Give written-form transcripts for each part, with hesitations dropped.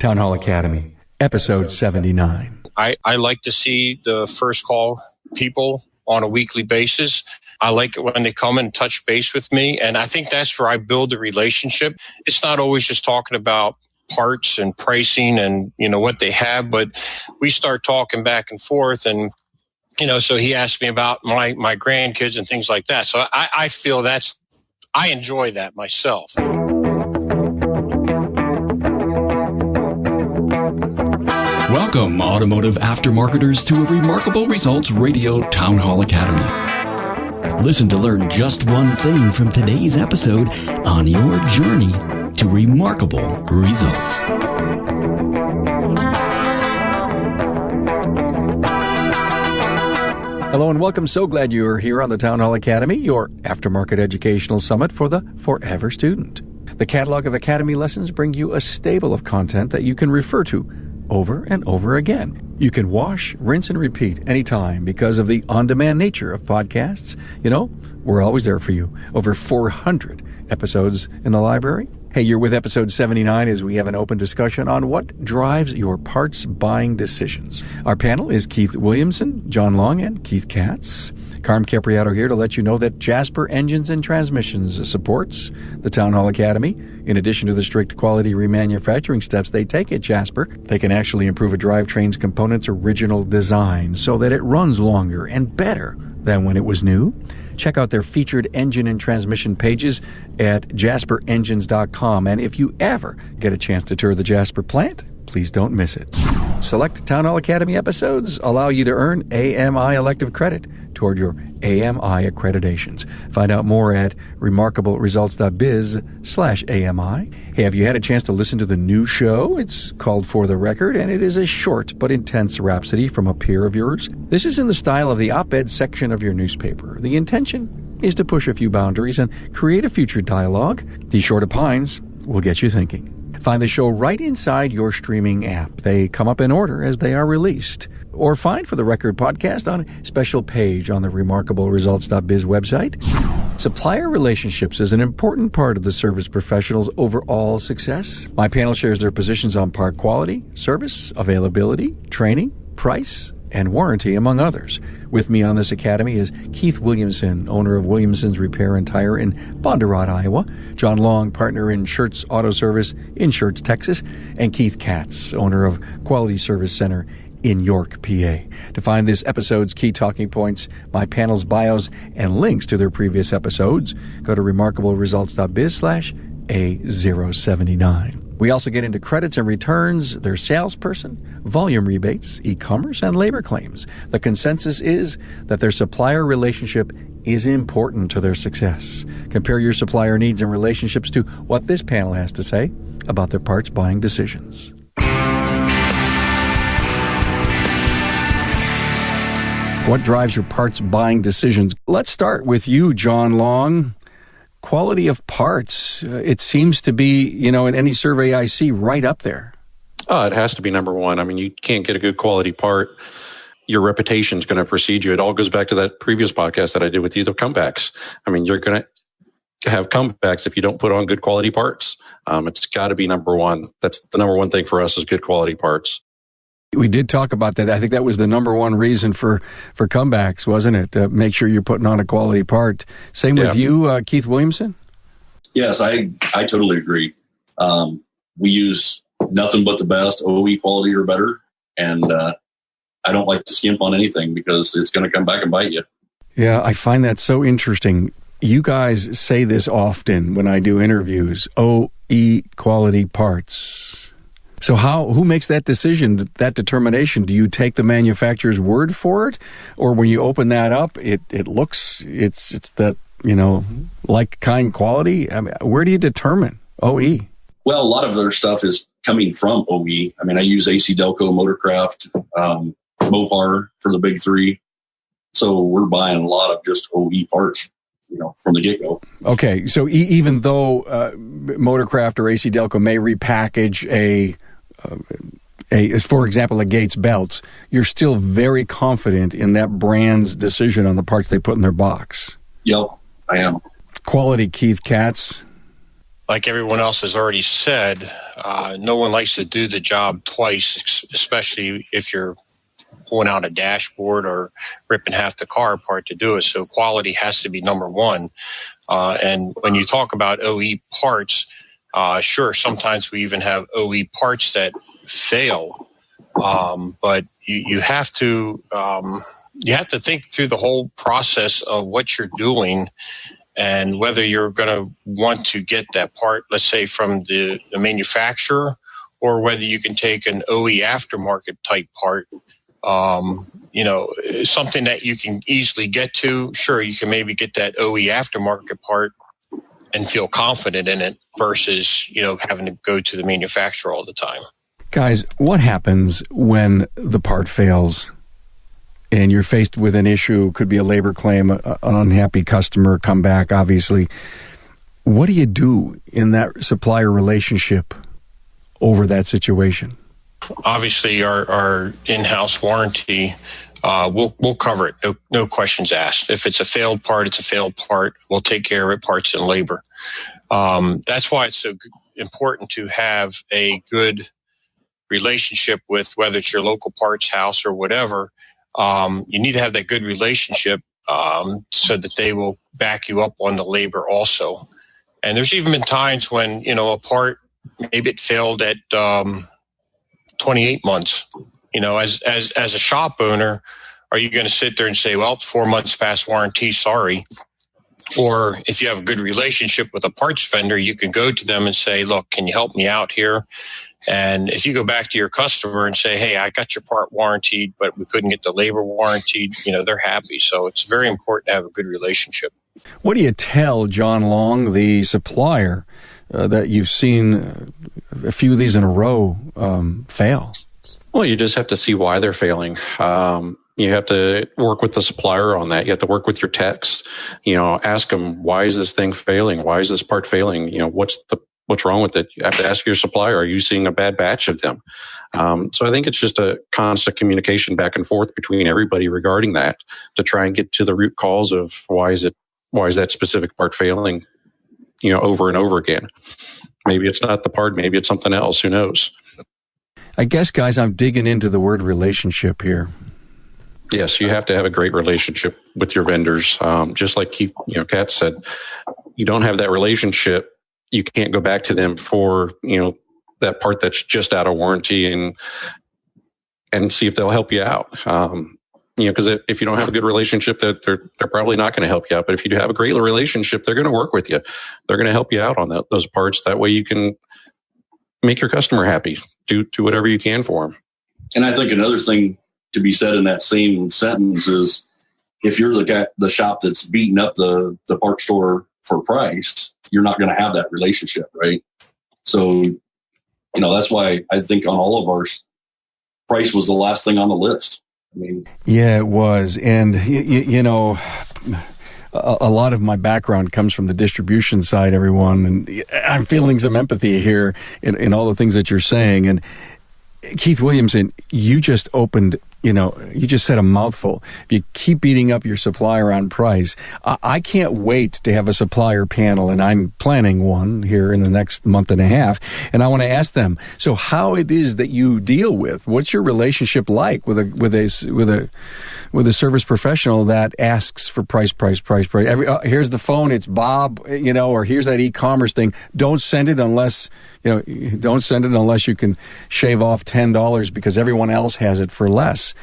Town Hall Academy, episode 79. I like to see the first call people on a weekly basis. I like it when they come and touch base with me. And I think that's where I build the relationship. It's not always just talking about parts and pricing and, what they have, but we start talking back and forth. And, so he asked me about my grandkids and things like that. So I feel I enjoy that myself. Welcome, automotive aftermarketers, to a Remarkable Results Radio Town Hall Academy. Listen to learn just one thing from today's episode on your journey to remarkable results. Hello and welcome. So glad you're here on the Town Hall Academy, your aftermarket educational summit for the forever student. The catalog of Academy lessons bring you a stable of content that you can refer to over and over again. You can wash, rinse, and repeat anytime because of the on-demand nature of podcasts. We're always there for you. Over 400 episodes in the library. Hey, you're with episode 79 as we have an open discussion on what drives your parts buying decisions. Our panel is Keith Williamson, John Long, and Keith Katz. Carm Capriato here to let you know that Jasper Engines and Transmissions supports the Town Hall Academy. In addition to the strict quality remanufacturing steps they take at Jasper, they can actually improve a drivetrain's component's original design so that it runs longer and better than when it was new. Check out their featured engine and transmission pages at jasperengines.com. And if you ever get a chance to tour the Jasper plant, please don't miss it. Select Town Hall Academy episodes allow you to earn AMI elective credit toward your AMI accreditations. Find out more at remarkableresults.biz/AMI. Hey, have you had a chance to listen to the new show? It's called For the Record, and it is a short but intense rhapsody from a peer of yours. This is in the style of the op-ed section of your newspaper. The intention is to push a few boundaries and create a future dialogue. These short opines will get you thinking. Find the show right inside your streaming app. They come up in order as they are released. Or find For the Record podcast on a special page on the remarkableresults.biz website. Supplier relationships is an important part of the service professional's overall success. My panel shares their positions on part quality, service, availability, training, price, and warranty, among others. With me on this academy is Keith Williamson, owner of Williamson's Repair and Tire in Bondurant, Iowa. John Long, partner in Schertz Auto Service in Schertz, Texas. And Keith Katz, owner of Quality Service Center in York, PA. To find this episode's key talking points, my panel's bios, and links to their previous episodes, go to remarkableresults.biz/A079. We also get into credits and returns, their salesperson, volume rebates, e-commerce, and labor claims. The consensus is that their supplier relationship is important to their success. Compare your supplier needs and relationships to what this panel has to say about their parts buying decisions. What drives your parts buying decisions? Let's start with you, John Long. Quality of parts, it seems to be, in any survey I see, right up there. It has to be number one. I mean, you can't get a good quality part. Your reputation is going to precede you. It all goes back to that previous podcast that I did with you, the comebacks. I mean, you're going to have comebacks if you don't put on good quality parts. It's got to be number one. That's the number one thing for us is good quality parts. We did talk about that. I think that was the number one reason for comebacks, wasn't it? Make sure you're putting on a quality part. Same with you, Keith Williamson? Yes, I totally agree. We use nothing but the best, OE quality or better. And I don't like to skimp on anything because it's going to come back and bite you. Yeah, I find that so interesting. You guys say this often when I do interviews, OE quality parts. So who makes that decision, that determination? Do you take the manufacturer's word for it? Or when you open that up, it's that, like kind quality? I mean, where do you determine OE? Well, a lot of their stuff is coming from OE. I mean, I use AC Delco, Motorcraft, Mopar for the big three. So we're buying a lot of just OE parts, from the get-go. Okay, so even though Motorcraft or AC Delco may repackage for example, a Gates belts, you're still very confident in that brand's decision on the parts they put in their box. Yep, I am. Quality, Keith Katz. like everyone else has already said, no one likes to do the job twice, especially if you're pulling out a dashboard or ripping half the car apart to do it. So quality has to be number one. And when you talk about OE parts, sure, sometimes we even have OE parts that fail, but you have to think through the whole process of what you're doing and whether you're going to want to get that part, let's say from the manufacturer, or whether you can take an OE aftermarket type part. Something that you can easily get to. Sure, you can maybe get that OE aftermarket part and feel confident in it versus, having to go to the manufacturer all the time. Guys, what happens when the part fails and you're faced with an issue? Could be a labor claim, an unhappy customer come back, obviously. What do you do in that supplier relationship over that situation? Obviously, our in-house warranty, we'll cover it. No questions asked. If it's a failed part, it's a failed part. We'll take care of it, parts and labor. That's why it's so important to have a good relationship with whether it's your local parts house or whatever. You need to have that good relationship so that they will back you up on the labor also. And there's even been times when, a part, maybe it failed at 28 months. As a shop owner, are you going to sit there and say, well, 4 months past warranty, sorry? Or if you have a good relationship with a parts vendor, you can go to them and say, look, can you help me out here? And if you go back to your customer and say, hey, I got your part warranted, but we couldn't get the labor warranted, they're happy. So it's very important to have a good relationship. What do you tell John Long, the supplier, that you've seen a few of these in a row fail? Well, you just have to see why they're failing. You have to work with the supplier on that. You have to work with your techs. Ask them, why is this thing failing? Why is this part failing? What's wrong with it? You have to ask your supplier, are you seeing a bad batch of them? So I think it's just a constant communication back and forth between everybody regarding that to try and get to the root cause of why is that specific part failing, over and over again. Maybe it's not the part, maybe it's something else, who knows? I guess, guys, I'm digging into the word relationship here. Yes, you have to have a great relationship with your vendors. Just like Keith, Katz said, you don't have that relationship, you can't go back to them for, that part that's just out of warranty and see if they'll help you out. Because if you don't have a good relationship, they're probably not going to help you out. But if you do have a great relationship, they're going to work with you. They're going to help you out on those parts. That way you can make your customer happy. Do whatever you can for them. And I think another thing to be said in that same sentence is, if you're the shop that's beating up the part store for price, you're not going to have that relationship, right? So, that's why I think on all of ours, price was the last thing on the list. Yeah, it was. And, a lot of my background comes from the distribution side, everyone. And I'm feeling some empathy here in all the things that you're saying. And Keith Williamson, you just opened, you just said a mouthful. If you keep beating up your supplier on price, I can't wait to have a supplier panel, and I'm planning one here in the next month and a half. And I want to ask them, so how it is that you deal with, what's your relationship like with a service professional that asks for price. Here's the phone, it's Bob, or here's that e-commerce thing. Don't send it unless you can shave off $10 because everyone else has it for less.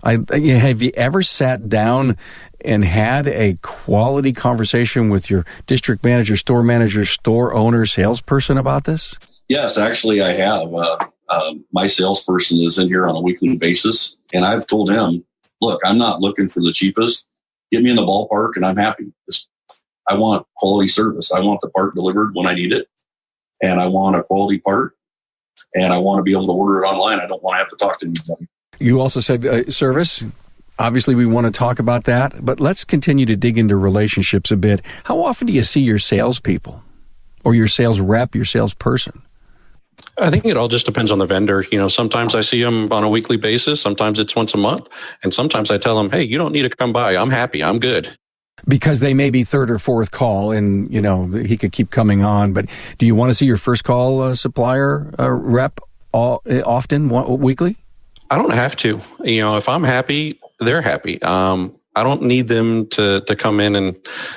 Have you ever sat down and had a quality conversation with your district manager, store owner, salesperson about this? Yes, actually I have. My salesperson is in here on a weekly basis, and I've told him, look, I'm not looking for the cheapest. Get me in the ballpark and I'm happy. I want quality service. I want the part delivered when I need it. And I want a quality part, and I want to be able to order it online. I don't want to have to talk to anybody. You also said service. Obviously, we want to talk about that, but let's continue to dig into relationships a bit. How often do you see your salespeople or your sales rep, your salesperson? I think it all just depends on the vendor. Sometimes I see them on a weekly basis. Sometimes it's once a month. And sometimes I tell them, hey, you don't need to come by. I'm happy. I'm good. Because they may be third or fourth call, and he could keep coming on. But do you want to see your first call supplier rep often, weekly? I don't have to. If I'm happy, they're happy. I don't need them to come in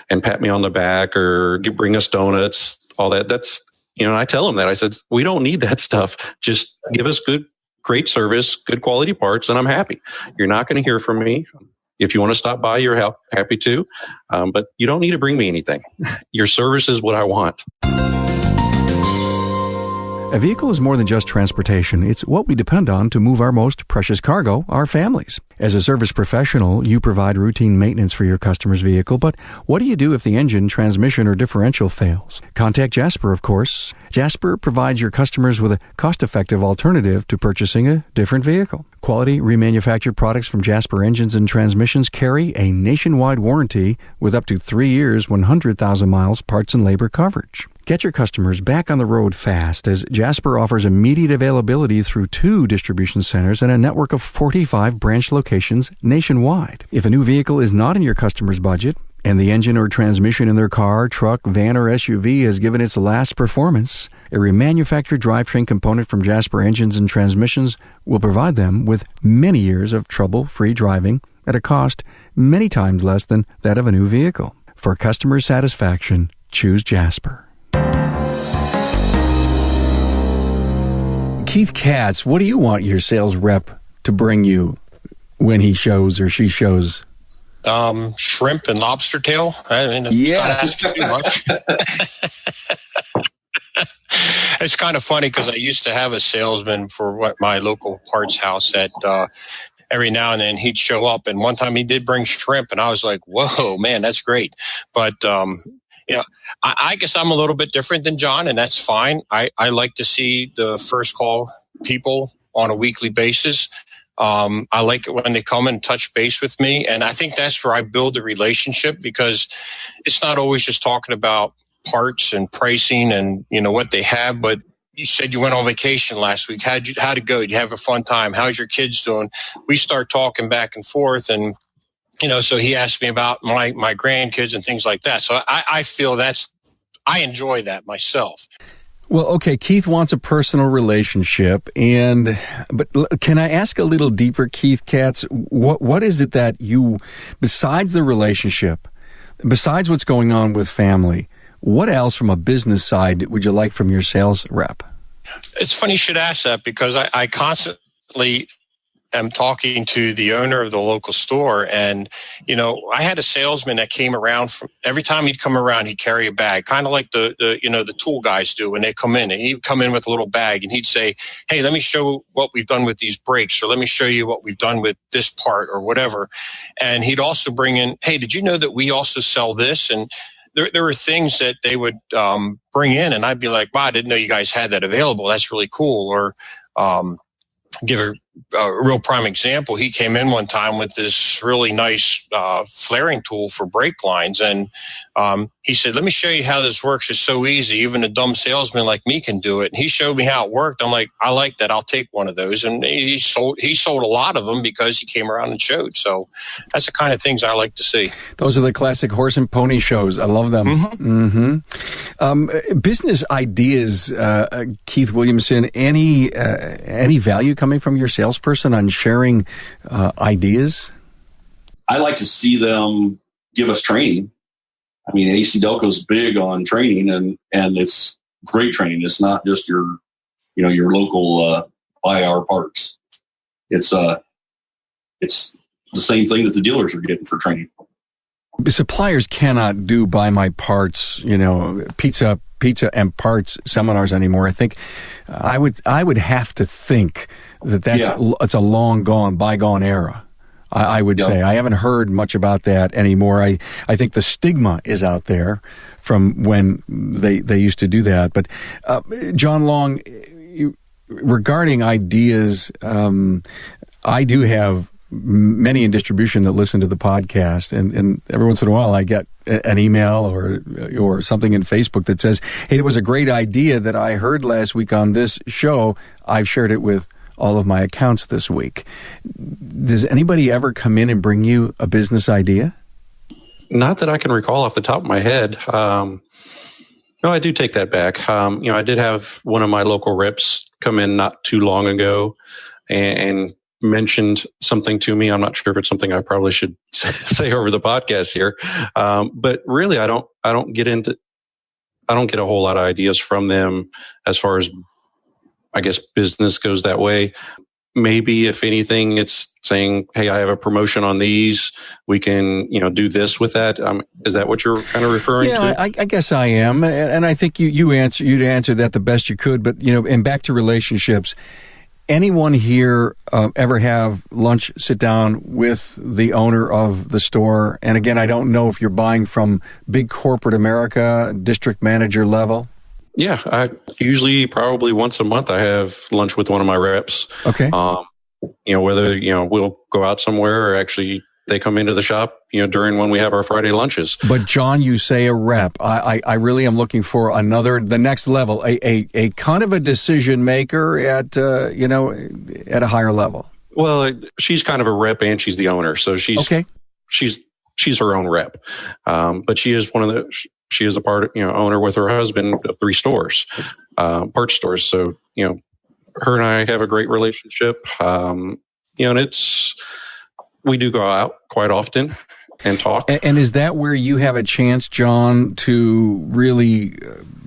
and pat me on the back or bring us donuts, all that. That's, I tell them that. I said, we don't need that stuff. Just give us great service, good quality parts, and I'm happy. You're not going to hear from me. If you want to stop by, you're happy to. But you don't need to bring me anything. Your service is what I want. A vehicle is more than just transportation. It's what we depend on to move our most precious cargo, our families. As a service professional, you provide routine maintenance for your customer's vehicle, but what do you do if the engine, transmission, or differential fails? Contact Jasper, of course. Jasper provides your customers with a cost-effective alternative to purchasing a different vehicle. Quality remanufactured products from Jasper Engines and Transmissions carry a nationwide warranty with up to 3 years, 100,000 miles parts and labor coverage. Get your customers back on the road fast, as Jasper offers immediate availability through 2 distribution centers and a network of 45 branch locations nationwide. If a new vehicle is not in your customer's budget, and the engine or transmission in their car, truck, van, or SUV has given its last performance, a remanufactured drivetrain component from Jasper Engines and Transmissions will provide them with many years of trouble-free driving at a cost many times less than that of a new vehicle. For customer satisfaction, choose Jasper. Keith Katz, what do you want your sales rep to bring you when he shows or she shows? Shrimp and lobster tail. I mean, yes. Not too much. It's kind of funny because I used to have a salesman for my local parts house that every now and then he'd show up, and one time he did bring shrimp, and I was like, "Whoa, man, that's great!" But I guess I'm a little bit different than John, and that's fine. I like to see the first call people on a weekly basis. I like it when they come and touch base with me. And I think that's where I build the relationship, because it's not always just talking about parts and pricing and, what they have. But you said you went on vacation last week. How'd it go? Did you have a fun time? How's your kids doing? We start talking back and forth, and, so he asked me about my grandkids and things like that. So I feel I enjoy that myself. Well, okay, Keith wants a personal relationship, but can I ask a little deeper, Keith Katz? What is it that you, besides the relationship, besides what's going on with family, what else from a business side would you like from your sales rep? It's funny you should ask that, because I constantly am talking to the owner of the local store, and I had a salesman that came around. Every time he'd come around, he'd carry a bag, kind of like the tool guys do when they come in. And he'd come in with a little bag, and he'd say, "Hey, let me show what we've done with these brakes, or let me show you what we've done with this part, or whatever." And he'd also bring in, "Hey, did you know that we also sell this?" And there were things that they would bring in, and I'd be like, "Wow, I didn't know you guys had that available. That's really cool." Or give a real prime example. He came in one time with this really nice flaring tool for brake lines, and he said, "Let me show you how this works. It's so easy. Even a dumb salesman like me can do it." And he showed me how it worked. I'm like, "I like that. I'll take one of those." And he sold a lot of them because he came around and showed. So that's the kind of things I like to see. Those are the classic horse and pony shows. I love them. Mm-hmm. Business ideas, Keith Williamson. Any value coming from your salesperson on sharing ideas? I like to see them give us training. I mean, AC Delco's big on training, and it's great training. It's not just your local buy our parts. It's the same thing that the dealers are getting for training. Suppliers cannot do buy my parts, pizza and parts seminars anymore. I think I would have to think it's a long gone, bygone era. I would say I haven't heard much about that anymore. I think the stigma is out there from when they used to do that. But John Long, regarding ideas, I do have many in distribution that listen to the podcast, and every once in a while I get an email or something in Facebook that says, "Hey, it was a great idea that I heard last week on this show. I've shared it with all of my accounts this week." Does anybody ever come in and bring you a business idea? Not that I can recall off the top of my head. No, I do take that back. I did have one of my local reps come in not too long ago and mentioned something to me. I'm not sure if it's something I probably should say over the podcast here. But really, I don't get a whole lot of ideas from them as far as, I guess, business goes that way. Maybe if anything, it's saying, hey, I have a promotion on these. We can, do this with that. Is that what you're kind of referring to? Yeah, I guess I am. And I think you'd answer that the best you could. But, and back to relationships, anyone here ever have lunch, sit down with the owner of the store? And again, I don't know if you're buying from big corporate America, district manager level. Yeah, I usually probably once a month I have lunch with one of my reps. Okay. Whether, we'll go out somewhere or actually they come into the shop, during when we have our Friday lunches. But John, you say a rep. I really am looking for the next level, a kind of a decision maker at a higher level. Well, she's kind of a rep and she's the owner. So she's okay. She's her own rep. But she is she is a owner with her husband of 3 stores, parts stores. So, her and I have a great relationship. And we do go out quite often and talk. And is that where you have a chance, John, to really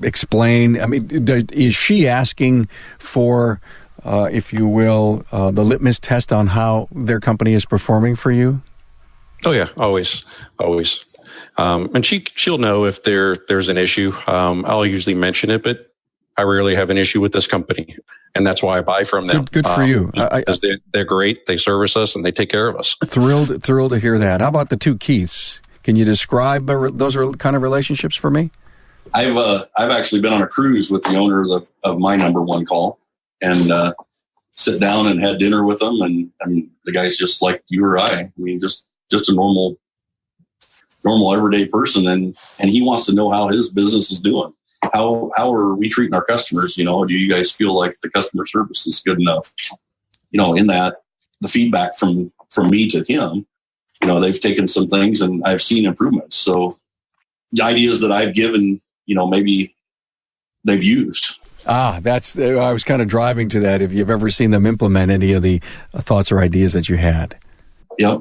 explain? I mean, is she asking for, if you will, the litmus test on how their company is performing for you? Oh yeah, always. And she'll know if there's an issue. I'll usually mention it, but I rarely have an issue with this company, and that's why I buy from them. Good for you. Because they're great. They service us and they take care of us. Thrilled to hear that. How about the 2 Keiths? Can you describe those kind of relationships for me? I've actually been on a cruise with the owner of my number 1 call, and sit down and had dinner with them, and the guy's just like you or I. I mean, just a normal everyday person, and he wants to know how his business is doing. How are we treating our customers? Do you guys feel like the customer service is good enough? In that, the feedback from me to him, they've taken some things and I've seen improvements. So the ideas that I've given, maybe they've used. I was kind of driving to that. If you've ever seen them implement any of the thoughts or ideas that you had. Yep,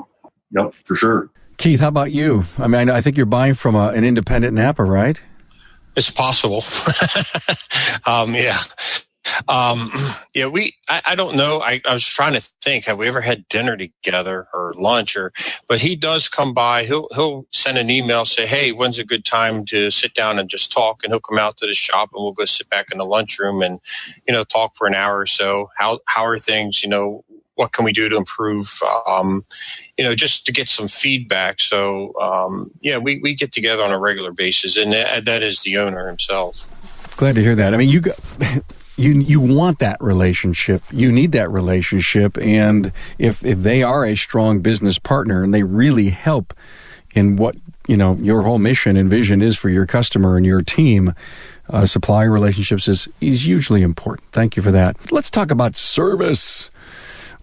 for sure. Keith, how about you? I mean, I think you're buying from an independent Napa, right? It's possible. Yeah. I don't know. I was trying to think, have we ever had dinner together or lunch but he does come by. He'll send an email, say, hey, when's a good time to sit down and just talk? And he'll come out to the shop and we'll go sit back in the lunchroom and, talk for an hour or so. How are things, what can we do to improve, just to get some feedback. So, we get together on a regular basis, and that is the owner himself. Glad to hear that. I mean, you want that relationship. You need that relationship. And if they are a strong business partner and they really help in what, your whole mission and vision is for your customer and your team, supplier relationships is hugely important. Thank you for that. Let's talk about service.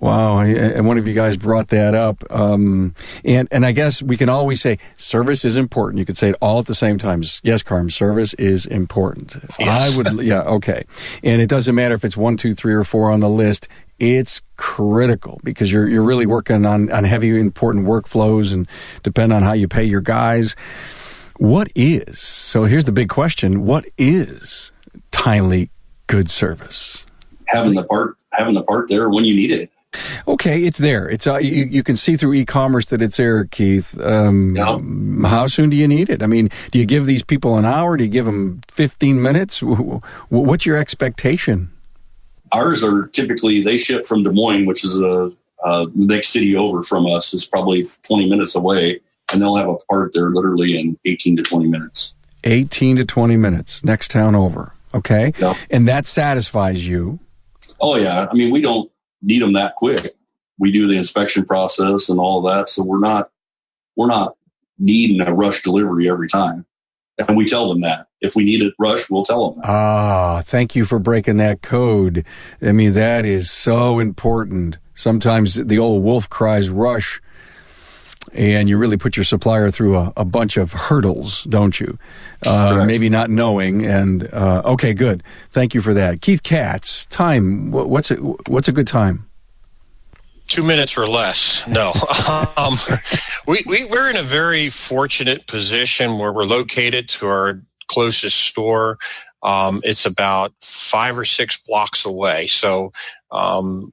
Wow, and one of you guys brought that up. And I guess we can always say service is important. You could say it all at the same time. Yes, Carm, service is important. Yes. Okay. And it doesn't matter if it's 1, 2, 3, or 4 on the list. It's critical because you're really working on heavy, important workflows and depend on how you pay your guys. So here's the big question. What is timely, good service? Having the part there when you need it. Okay, it's there. It's you can see through e-commerce that it's there, Keith. How soon do you need it? I mean, do you give these people an hour? Do you give them 15 minutes? What's your expectation? Ours are typically, they ship from Des Moines, which is a next city over from us. It's probably 20 minutes away, and they'll have a part there literally in 18 to 20 minutes. 18 to 20 minutes, next town over. Okay, yep. And that satisfies you. Oh yeah, I mean, we don't need them that quick. We do the inspection process and all that, so we're not needing a rush delivery every time. And we tell them that. If we need it rushed, we'll tell them that. Thank you for breaking that code. I mean, that is so important. Sometimes the old wolf cries rush. And you really put your supplier through a bunch of hurdles, don't you? Maybe not knowing. And okay, good. Thank you for that. Keith Katz, time. What's a good time? 2 minutes or less. No. We're in a very fortunate position where we're located to our closest store. It's about 5 or 6 blocks away. So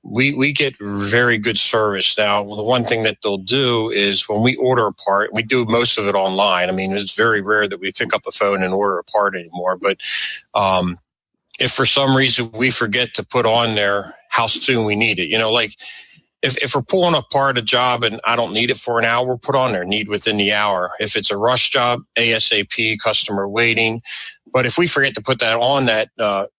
we get very good service. Now, the one thing that they'll do is when we order a part, we do most of it online. I mean, it's very rare that we pick up a phone and order a part anymore. But if for some reason we forget to put on there how soon we need it, like if we're pulling apart a job and I don't need it for an hour, we'll put on there, need within the hour. If it's a rush job, ASAP, customer waiting. But if we forget to put that on that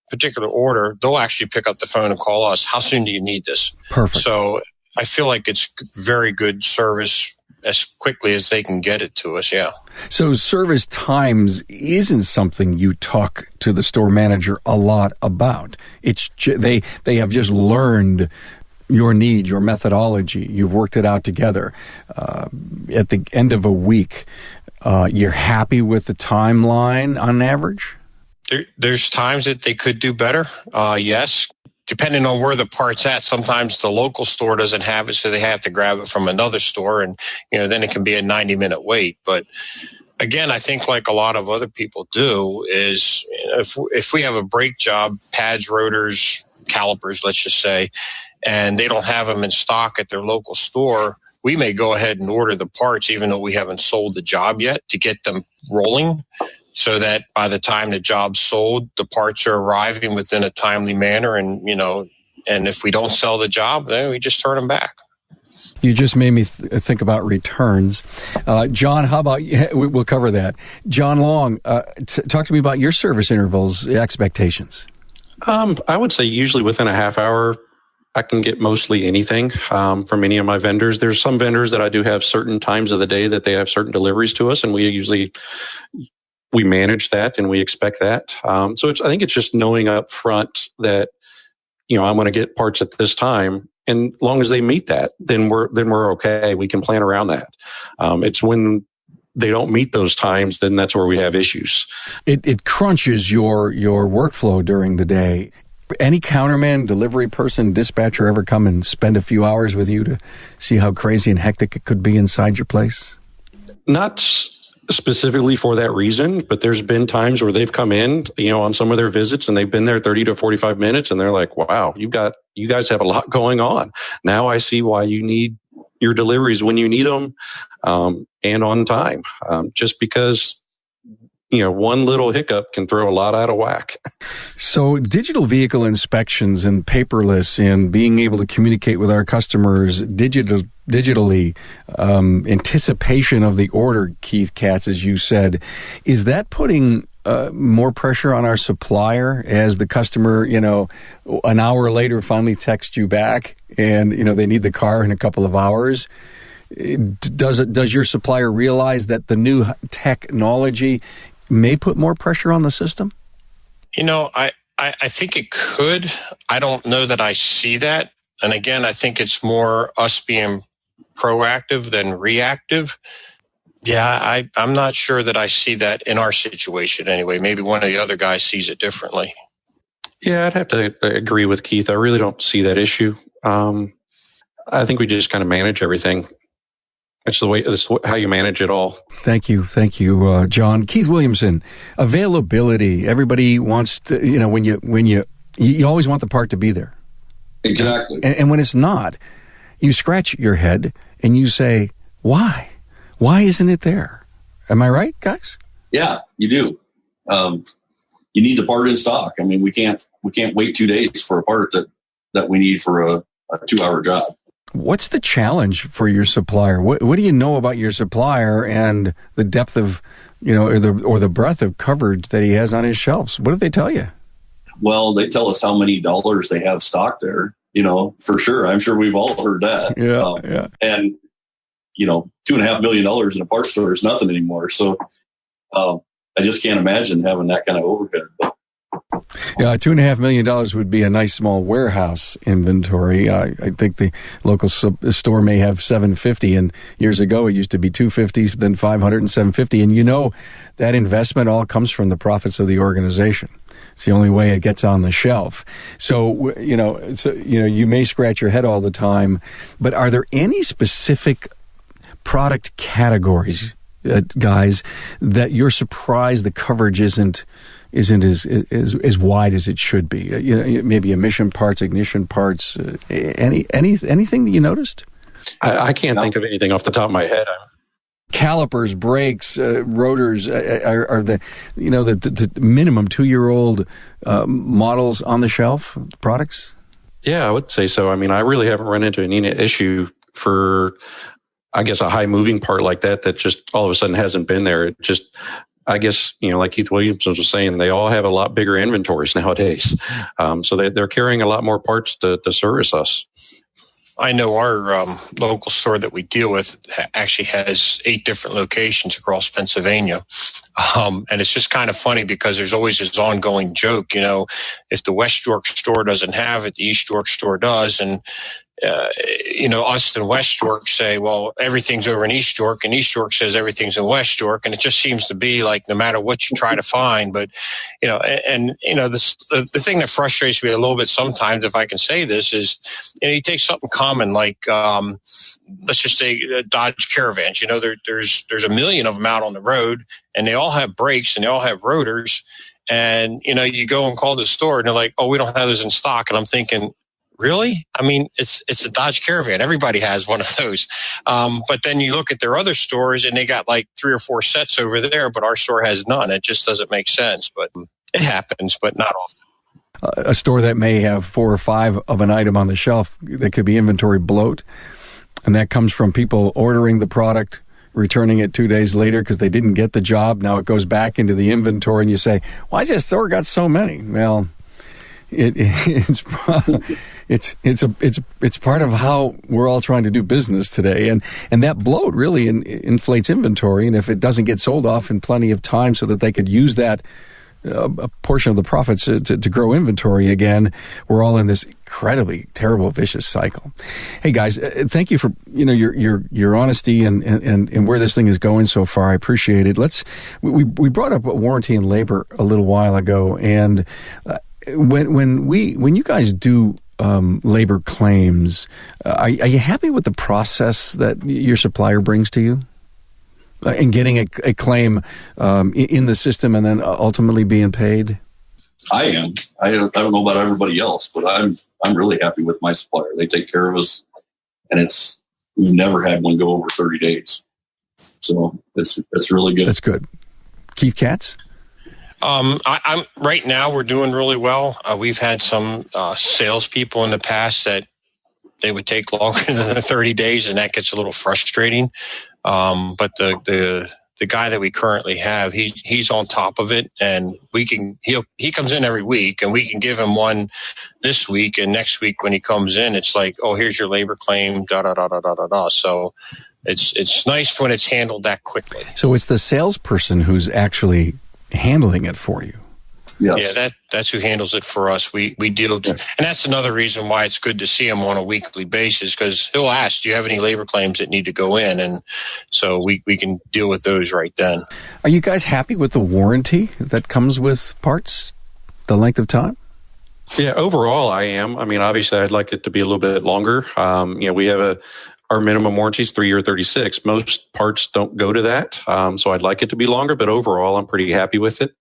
particular order, they'll actually pick up the phone and call us. How soon do you need this? Perfect. So I feel like it's very good service as quickly as they can get it to us, yeah. So service times isn't something you talk to the store manager a lot about. It's they have just learned your need, your methodology. You've worked it out together. At the end of a week, you're happy with the timeline on average? There's times that they could do better, yes. Depending on where the part's at, sometimes the local store doesn't have it, so they have to grab it from another store, and then it can be a 90-minute wait. But again, I think like a lot of other people do is if we have a brake job, pads, rotors, calipers, let's just say, and they don't have them in stock at their local store, we may go ahead and order the parts even though we haven't sold the job yet to get them rolling so that by the time the job's sold, the parts are arriving within a timely manner. And, and if we don't sell the job, then we just turn them back. You just made me think about returns. John, how about, we'll cover that. John Long, talk to me about your service intervals, expectations. I would say usually within a half hour, I can get mostly anything from any of my vendors. There's some vendors that I do have certain times of the day that they have certain deliveries to us, and we manage that and we expect that. So I think it's just knowing up front that I'm going to get parts at this time, and as long as they meet that, then we're okay. We can plan around that. It's when they don't meet those times, then that's where we have issues. It crunches your workflow during the day. Any counterman, delivery person, dispatcher ever come and spend a few hours with you to see how crazy and hectic it could be inside your place? Not specifically for that reason, but there's been times where they've come in, on some of their visits, and they've been there 30 to 45 minutes, and they're like, wow, you guys have a lot going on. Now I see why you need your deliveries when you need them, and on time. Just because one little hiccup can throw a lot out of whack. So digital vehicle inspections and paperless and being able to communicate with our customers digitally, anticipation of the order, Keith Katz, as you said, is that putting more pressure on our supplier as the customer, an hour later finally texts you back and, they need the car in a couple of hours? Does your supplier realize that the new technology may put more pressure on the system? I think it could. I don't know that I see that. And again, I think it's more us being proactive than reactive. Yeah, I'm not sure that I see that in our situation anyway. Maybe one of the other guys sees it differently. Yeah, I'd have to agree with Keith. I really don't see that issue. I think we just kind of manage everything. That's how you manage it all. Thank you, John. Keith Williamson, availability. Everybody wants to, when you always want the part to be there. Exactly. And when it's not, you scratch your head and you say, why? Why isn't it there? Am I right, guys? Yeah, you do. You need the part in stock. I mean, we can't wait 2 days for a part that we need for a 2-hour job. What's the challenge for your supplier? What do you know about your supplier and the depth of, or the breadth of coverage that he has on his shelves? What do they tell you? Well, they tell us how many dollars they have stocked there, for sure. I'm sure we've all heard that. Yeah. And, $2.5 million in a parts store is nothing anymore. So I just can't imagine having that kind of overhead. But Yeah, $2.5 million would be a nice small warehouse inventory. I think the local store may have 750, and years ago it used to be 250, then 500 and 750. And that investment all comes from the profits of the organization. It's the only way it gets on the shelf. So you may scratch your head all the time, but are there any specific product categories, guys, that you're surprised the coverage isn't as wide as it should be? Maybe emission parts, ignition parts, anything that you noticed? I can't think of anything off the top of my head. Calipers, brakes, rotors are the minimum 2-year-old models on the shelf products? Yeah, I would say so. I mean, I really haven't run into any issue for, I guess, a high moving part like that just all of a sudden hasn't been there. It just, I guess, like Keith Williamson was saying, they all have a lot bigger inventories nowadays. So they're carrying a lot more parts to service us. I know our local store that we deal with actually has 8 different locations across Pennsylvania. And it's just kind of funny because there's always this ongoing joke, if the West York store doesn't have it, the East York store does. And us in West York say, well, everything's over in East York, and East York says everything's in West York. And it just seems to be like no matter what you try to find. But, the thing that frustrates me a little bit sometimes, if I can say this, is, you take something common like, let's just say Dodge Caravans. There's a million of them out on the road, and they all have brakes and they all have rotors. And, you go and call the store and they're like, oh, we don't have those in stock. And I'm thinking, really? I mean, it's a Dodge Caravan. Everybody has one of those. But then you look at their other stores and they got like 3 or 4 sets over there, but our store has none. It just doesn't make sense, but it happens, but not often. A store that may have 4 or 5 of an item on the shelf, that could be inventory bloat. And that comes from people ordering the product, returning it 2 days later because they didn't get the job. Now it goes back into the inventory and you say, why has this store got so many? Well, it's part of how we're all trying to do business today, and that bloat really inflates inventory. And if it doesn't get sold off in plenty of time, so that they could use that a portion of the profits to grow inventory again, we're all in this incredibly terrible, vicious cycle. Hey guys, thank you for your honesty and where this thing is going so far. I appreciate it. We brought up warranty and labor a little while ago, and when you guys do labor claims, are you happy with the process that your supplier brings to you in getting a claim in the system and then ultimately being paid? I am. I don't know about everybody else, but I'm really happy with my supplier. They take care of us, and we've never had one go over 30 days. So it's really good. That's good. Keith Katz? I'm right now we're doing really well. We've had some salespeople in the past that they would take longer than the 30 days, and that gets a little frustrating. But the guy that we currently have, he's on top of it, and he comes in every week, and we can give him one this week, and next week when he comes in, it's like, oh, here's your labor claim, da da da da da da da. So it's nice when it's handled that quickly. So it's the salesperson who's actually handling it for you. Yes. Yeah, that's who handles it for us. We deal, and that's another reason why it's good to see him on a weekly basis, because he'll ask, do you have any labor claims that need to go in? And so we can deal with those right then. Are you guys happy with the warranty that comes with parts, the length of time? Yeah, overall I am. I mean, obviously I'd like it to be a little bit longer. We have our minimum warranty is 3-year 36. Most parts don't go to that. So I'd like it to be longer, but overall I'm pretty happy with it.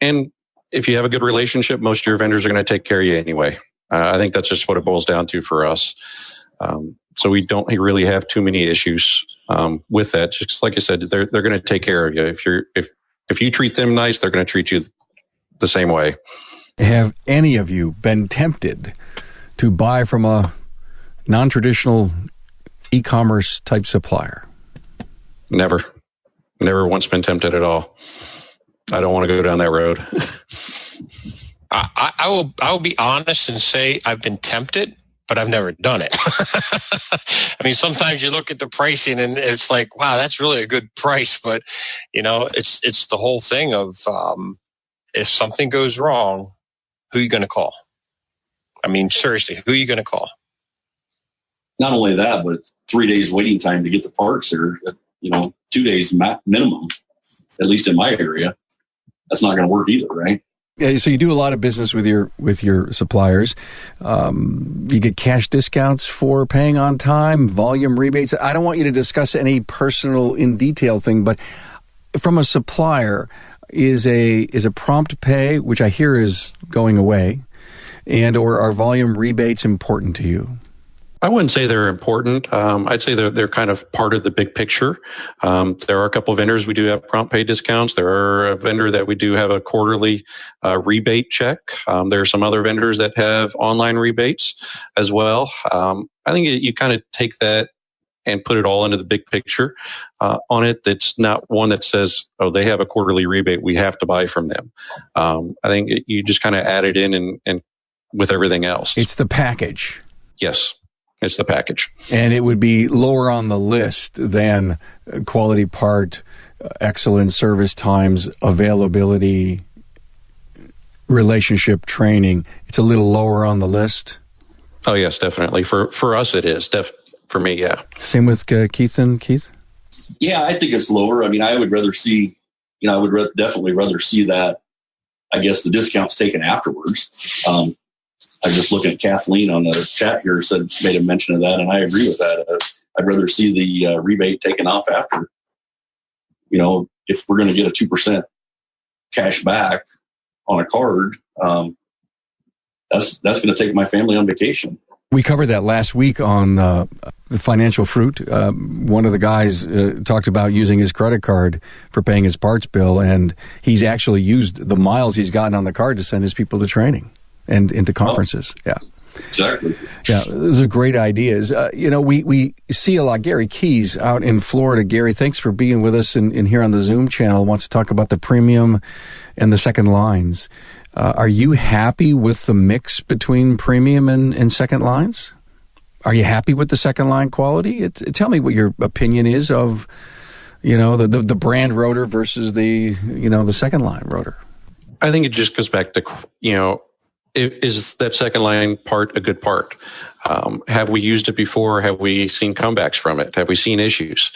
And if you have a good relationship, most of your vendors are going to take care of you anyway. I think that's just what it boils down to for us. So we don't really have too many issues with that. Just like I said, they're going to take care of you. If you treat them nice, they're going to treat you the same way. Have any of you been tempted to buy from a non-traditional e-commerce type supplier? Never once been tempted at all. I don't want to go down that road. I will be honest and say I've been tempted, but I've never done it. I mean, sometimes you look at the pricing and it's like, wow, that's really a good price. But, it's the whole thing of, if something goes wrong, who are you going to call? I mean, seriously, who are you going to call? Not only that, but 3 days waiting time to get the parts there, 2 days minimum, at least in my area. That's not going to work either, right? Yeah, so you do a lot of business with your suppliers. You get cash discounts for paying on time, volume rebates. I don't want you to discuss any personal in detail thing, but from a supplier, is a prompt pay, which I hear is going away, and or are volume rebates important to you? I wouldn't say they're important. I'd say they're kind of part of the big picture. There are a couple of vendors we do have prompt pay discounts. There are a vendor that we do have a quarterly rebate check. There are some other vendors that have online rebates as well. I think you kind of take that and put it all into the big picture on it. That's not one that says, oh, they have a quarterly rebate, we have to buy from them. I think you just kind of add it in and with everything else. It's the package. Yes, it's the package. And it would be lower on the list than quality part, excellent service times, availability, relationship training. It's a little lower on the list. Oh, yes, definitely. For us, it is. For me, yeah. Same with Keith and Keith? Yeah, I think it's lower. I mean, I would rather see, definitely rather see that, I guess, the discounts taken afterwards. I was just looking at Kathleen on the chat here, made a mention of that, and I agree with that. I'd rather see the rebate taken off after. If we're going to get a 2% cash back on a card, that's going to take my family on vacation. We covered that last week on the financial fruit. One of the guys talked about using his credit card for paying his parts bill, and he's actually used the miles he's gotten on the card to send his people to training and into conferences. Yeah, exactly. Yeah, those are great ideas. We see a lot. Gary Keys out in Florida. Gary, thanks for being with us in here on the Zoom channel. Wants to talk about the premium and the second lines. Are you happy with the mix between premium and second lines? Are you happy with the second line quality? Tell me what your opinion is of, the brand rotor versus the second line rotor. I think it just goes back to, is that second line part a good part? Have we used it before? Have we seen comebacks from it? Have we seen issues?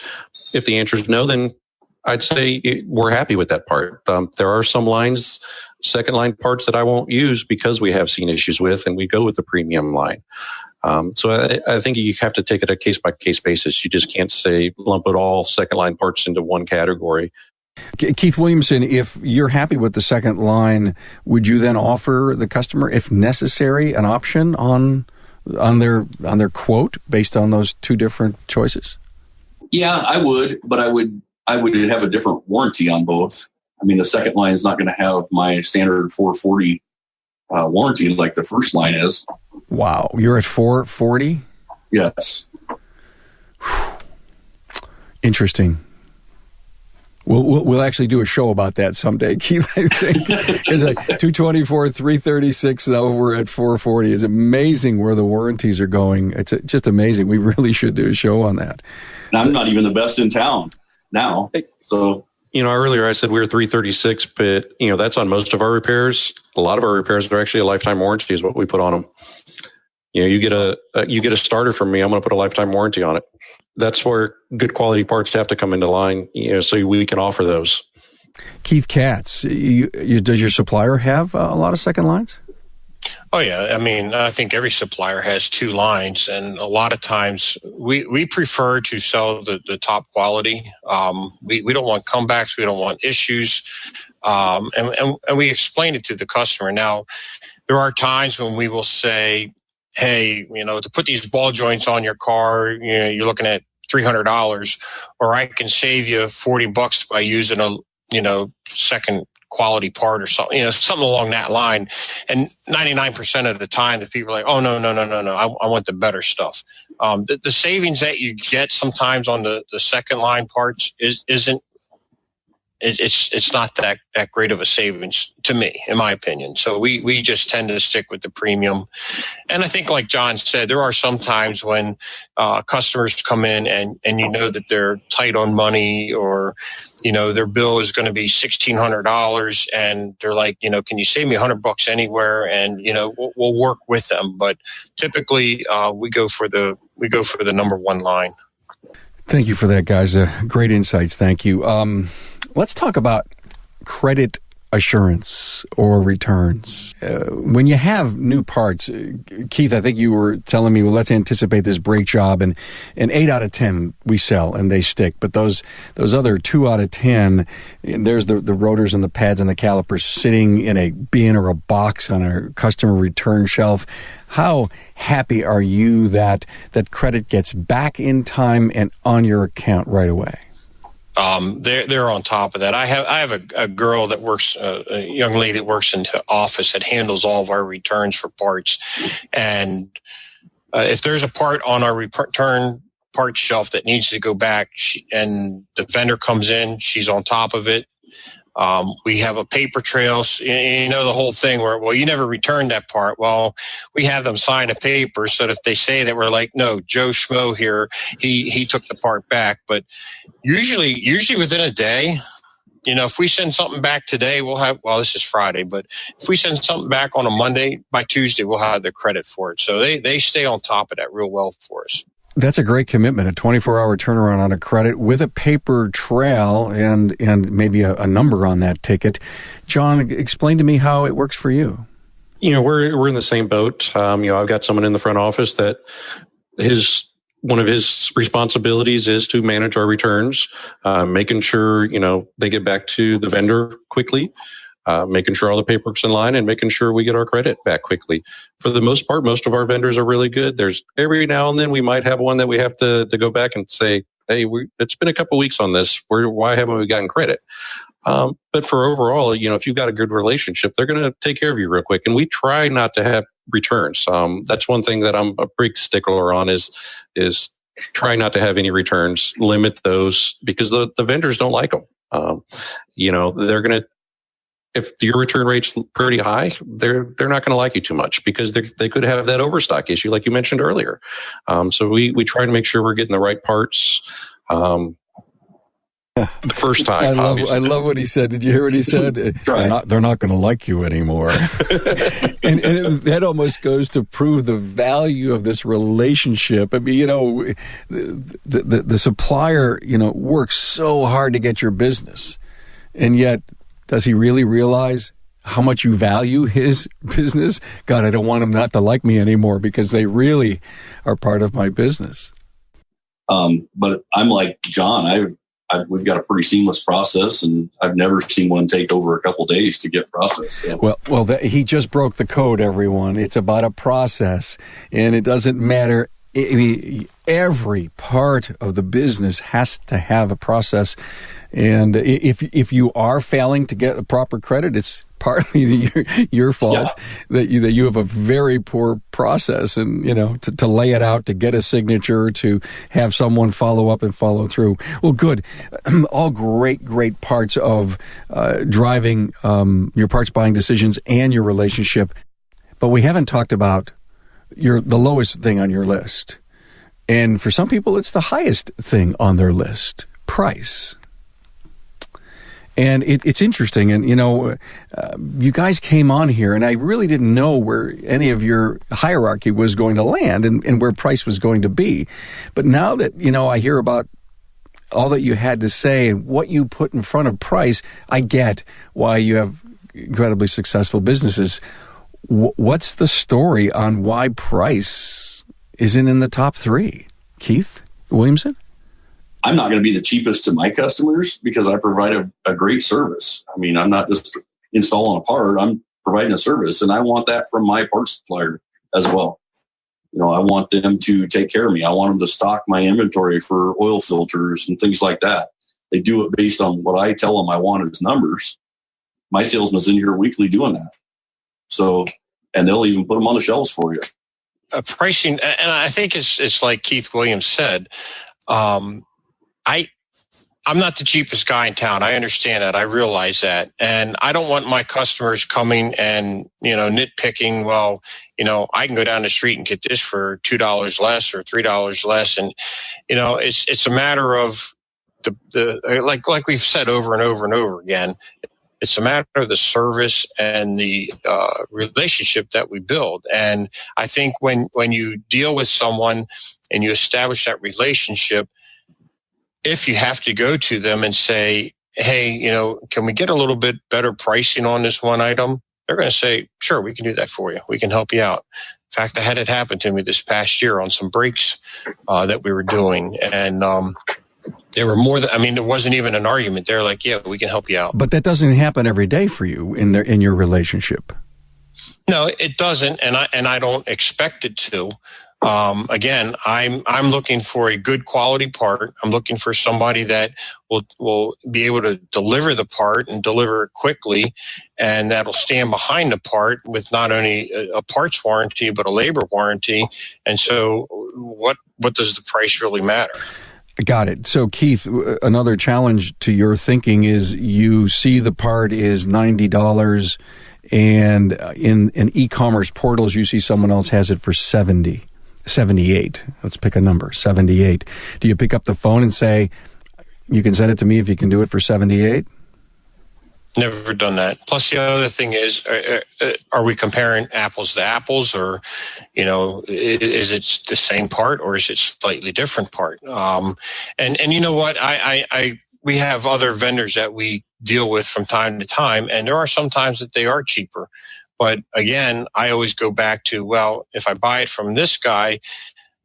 If the answer is no, then I'd say we're happy with that part. There are some lines, second line parts that I won't use because we have seen issues with, and we go with the premium line. So I think you have to take it a case by case basis. You just can't lump it all second line parts into one category. Keith Williamson, if you're happy with the second line, would you then offer the customer, if necessary, an option on their quote based on those two different choices? Yeah, I would, but I would have a different warranty on both. I mean, the second line is not going to have my standard 440 warranty like the first line is. Wow, you're at 440? Yes. Interesting. We'll actually do a show about that someday, Keith. I think it's like 224, 336. Now we're at 440. It's amazing where the warranties are going. It's just amazing. We really should do a show on that. And I'm not even the best in town now. So, earlier I said we were 336, but that's on most of our repairs. A lot of our repairs are actually a lifetime warranty is what we put on them. You get a starter from me, I'm going to put a lifetime warranty on it. That's where good quality parts have to come into line, so we can offer those. Keith Katz, does your supplier have a lot of second lines? Oh, yeah. I mean, I think every supplier has two lines, and a lot of times we prefer to sell the top quality. We don't want comebacks. We don't want issues. And we explain it to the customer. Now, there are times when we will say, hey, to put these ball joints on your car, you're looking at $300, or I can save you $40 by using a, second quality part or something, something along that line. And 99% of the time, the people are like, oh, no, I want the better stuff. The savings that you get sometimes on the second line parts isn't it's not that great of a savings to me, in my opinion. So we just tend to stick with the premium. And I think, like John said, there are some times when customers come in and you know that they're tight on money, or, you know, their bill is going to be $1,600 and they're like, you know, can you save me $100 anywhere? And, you know, we'll work with them. But typically we go for the number one line. Thank you for that, guys. Great insights. Thank you. Let's talk about credit assurance or returns. When you have new parts, Keith, I think you were telling me, well, let's anticipate this brake job, and 8 out of 10 we sell and they stick. But those other 2 out of 10, there's the rotors and the pads and the calipers sitting in a bin or a box on a customer return shelf. How happy are you that credit gets back in time and on your account right away? They're on top of that. I have a girl that works, a young lady that works in the office that handles all of our returns for parts. And if there's a part on our return part shelf that needs to go back, and the vendor comes in, she's on top of it. We have a paper trail, you know, the whole thing where, well, you never returned that part. Well, we have them sign a paper so that if they say that, we're like, no, Joe Schmo here, he took the part back. But usually within a day, you know, if we send something back today, this is Friday, but if we send something back on a Monday, by Tuesday, we'll have the credit for it. So they stay on top of that real well for us. That's a great commitment, a 24-hour turnaround on a credit with a paper trail and maybe a number on that ticket. John, explain to me how it works for you. You know, we're in the same boat. You know, I've got someone in the front office that one of his responsibilities is to manage our returns, making sure, you know, they get back to the vendor quickly. Making sure all the paperwork's in line and making sure we get our credit back quickly. For the most part, most of our vendors are really good. There's every now and then we might have one that we have to go back and say, hey, it's been a couple weeks on this. Why haven't we gotten credit? But for overall, you know, if you've got a good relationship, they're going to take care of you real quick. And we try not to have returns. That's one thing that I'm a big stickler on is try not to have any returns, limit those, because the vendors don't like them. You know, they're going to, if your return rate's pretty high, they're not going to like you too much because they could have that overstock issue, like you mentioned earlier. So we try to make sure we're getting the right parts the first time. I love what he said. Did you hear what he said? They're not going to like you anymore. and that almost goes to prove the value of this relationship. I mean, you know, the supplier, you know, works so hard to get your business, and yet, does he really realize how much you value his business? God, I don't want him not to like me anymore because they really are part of my business. But I'm like John. We've got a pretty seamless process, and I've never seen one take over a couple days to get processed. So. Well, he just broke the code, everyone. It's about a process, and it doesn't matter. I mean, every part of the business has to have a process. And if you are failing to get the proper credit, it's partly your fault that you have a very poor process, and, you know, to lay it out, to get a signature, to have someone follow up and follow through. Well, good. All great parts of driving your parts buying decisions and your relationship. But we haven't talked about the lowest thing on your list. And for some people, it's the highest thing on their list, price. And it's interesting. And, you know, you guys came on here, and I really didn't know where any of your hierarchy was going to land and where price was going to be. But now that, you know, I hear about all that you had to say and what you put in front of price, I get why you have incredibly successful businesses. What's the story on why price isn't in the top 3? Keith Williamson? I'm not going to be the cheapest to my customers because I provide a great service. I mean, I'm not just installing a part, I'm providing a service, and I want that from my parts supplier as well. You know, I want them to take care of me. I want them to stock my inventory for oil filters and things like that. They do it based on what I tell them I want as numbers. My salesman's in here weekly doing that. So, and they'll even put them on the shelves for you. Pricing, and I think it's like Keith Williams said, I'm not the cheapest guy in town. I understand that. I realize that. And I don't want my customers coming and, nitpicking, well, I can go down the street and get this for $2 less or $3 less. And, it's a matter of like we've said over and over and over again, it's a matter of the service and the relationship that we build. And I think when you deal with someone and you establish that relationship, if you have to go to them and say, hey, can we get a little bit better pricing on this one item? They're going to say, sure, we can do that for you. We can help you out. In fact, I had it happen to me this past year on some brakes that we were doing. And they were more than, there wasn't even an argument. They're like, yeah, we can help you out. But that doesn't happen every day for you in your relationship. No, it doesn't. And I don't expect it to. Again, I'm looking for a good quality part. I'm looking for somebody that will be able to deliver the part and deliver it quickly, and that'll stand behind the part with not only a parts warranty but a labor warranty. And so, what does the price really matter? Got it. So, Keith, another challenge to your thinking is you see the part is $90, and in e-commerce portals you see someone else has it for $78. Let's pick a number, 78. Do you pick up the phone and say, you can send it to me if you can do it for 78? Never done that. Plus, the other thing is, are we comparing apples to apples, or, is it the same part or is it slightly different part? And you know what? We have other vendors that we deal with from time to time, and there are some times that they are cheaper. But again, I always go back to, well, if I buy it from this guy,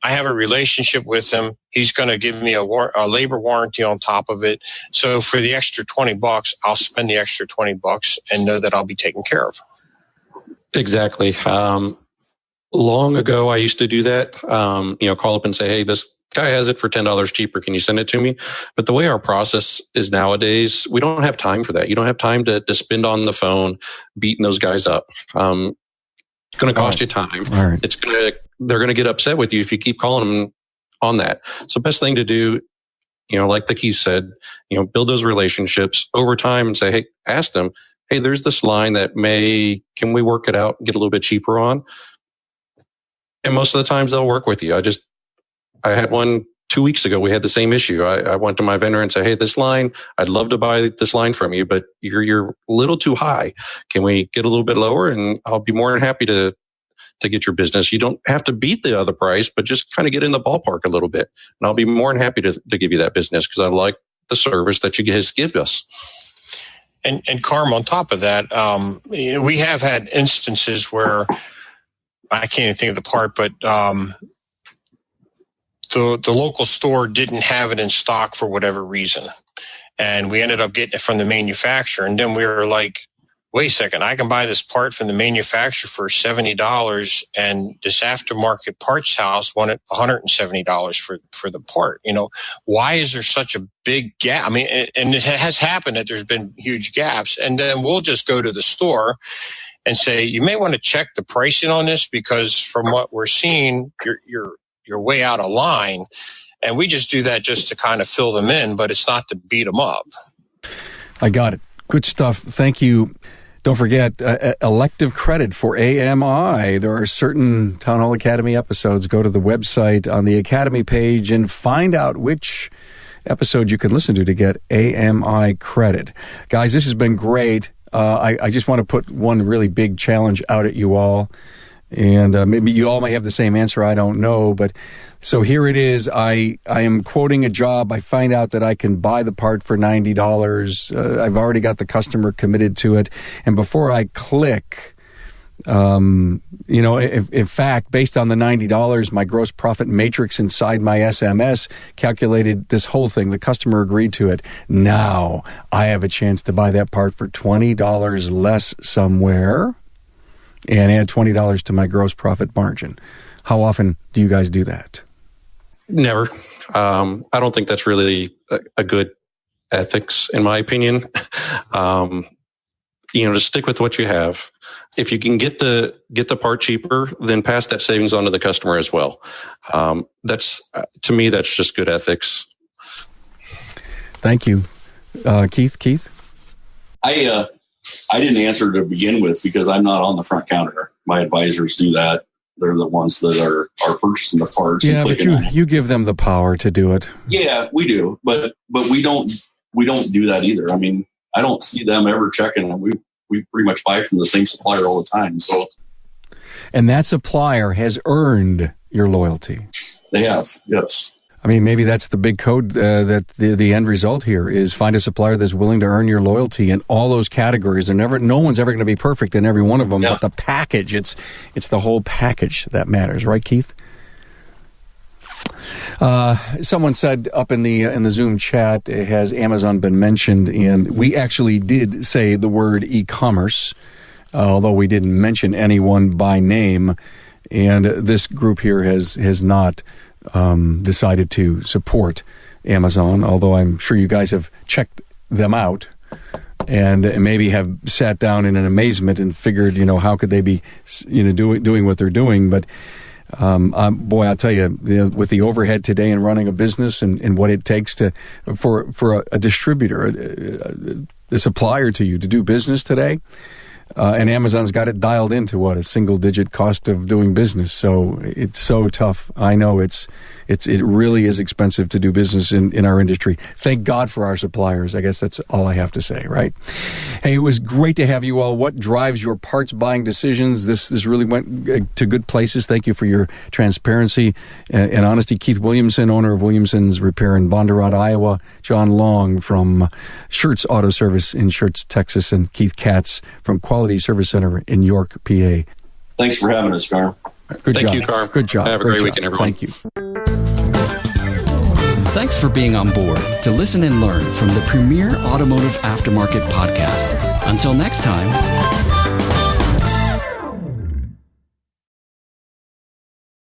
I have a relationship with him. He's going to give me a labor warranty on top of it. So for the extra $20, I'll spend the extra $20 and know that I'll be taken care of. Exactly. Long ago, I used to do that. Call up and say, hey, this guy has it for $10 cheaper. Can you send it to me? But the way our process is nowadays, we don't have time for that. You don't have time to spend on the phone beating those guys up. It's going to cost you time. All right. They're going to get upset with you if you keep calling them on that. So best thing to do, like the Keith said, build those relationships over time and say, hey, ask them, hey, there's this line that can we work it out and get a little bit cheaper on? And most of the times they'll work with you. I had one 2 weeks ago. We had the same issue. I went to my vendor and said, hey, this line, I'd love to buy this line from you, but you're a little too high. Can we get a little bit lower? And I'll be more than happy to get your business. You don't have to beat the other price, but just kind of get in the ballpark a little bit. And I'll be more than happy to give you that business because I like the service that you guys give us. And Carm, on top of that, we have had instances where I can't even think of the part, but the local store didn't have it in stock for whatever reason. And we ended up getting it from the manufacturer. And then we were like, wait a second, I can buy this part from the manufacturer for $70, and this aftermarket parts house wanted $170 for the part. Why is there such a big gap? And it has happened that there's been huge gaps. And then we'll just go to the store and say, you may want to check the pricing on this, because from what we're seeing, you're way out of line. And we just do that just to kind of fill them in, but it's not to beat them up. I got it. Good stuff. Thank you. Don't forget, elective credit for AMI. There are certain Town Hall Academy episodes. Go to the website on the Academy page and find out which episode you can listen to get AMI credit. Guys, this has been great. I just want to put one really big challenge out at you all. And maybe you all may have the same answer. I don't know. But so here it is. I am quoting a job. I find out that I can buy the part for $90. I've already got the customer committed to it. And before I click, in fact, based on the $90, my gross profit matrix inside my SMS calculated this whole thing. The customer agreed to it. Now I have a chance to buy that part for $20 less somewhere and add $20 to my gross profit margin. How often do you guys do that? Never. I don't think that's really a good ethics, in my opinion. To stick with what you have. If you can get the part cheaper, then pass that savings on to the customer as well. To me, that's just good ethics. Thank you. Keith? I didn't answer to begin with because I'm not on the front counter. My advisors do that. They're the ones that are purchasing the parts. Yeah, but you give them the power to do it. Yeah, we do. But we don't do that either. I mean, I don't see them ever checking them. We pretty much buy from the same supplier all the time. So, and that supplier has earned your loyalty. They have, yes. I mean, maybe that's the big code that the end result here is find a supplier that's willing to earn your loyalty in all those categories. And no one's ever going to be perfect in every one of them, but the package, it's the whole package that matters, right, Keith? Someone said up in the Zoom chat, has Amazon been mentioned? And we actually did say the word e-commerce, although we didn't mention anyone by name. And this group here has not decided to support Amazon, although I'm sure you guys have checked them out and maybe have sat down in an amazement and figured, how could they be, doing what they're doing. But boy, I'll tell you, with the overhead today and running a business and what it takes for a distributor, a supplier to you to do business today. And Amazon's got it dialed into a single-digit cost of doing business. So it's so tough. I know it really is expensive to do business in our industry. Thank God for our suppliers. I guess that's all I have to say, right? Hey, it was great to have you all. What drives your parts buying decisions? This really went to good places. Thank you for your transparency and honesty. Keith Williamson, owner of Williamson's Repair in Bondurant, Iowa. John Long from Schertz Auto Service in Schertz, Texas. And Keith Katz from Quality Service Center in York, PA. Thanks for having us, Carm. Thank you, Carm. Good job. Have a great weekend, everyone. Thank you. Thanks for being on board to listen and learn from the premier automotive aftermarket podcast. Until next time.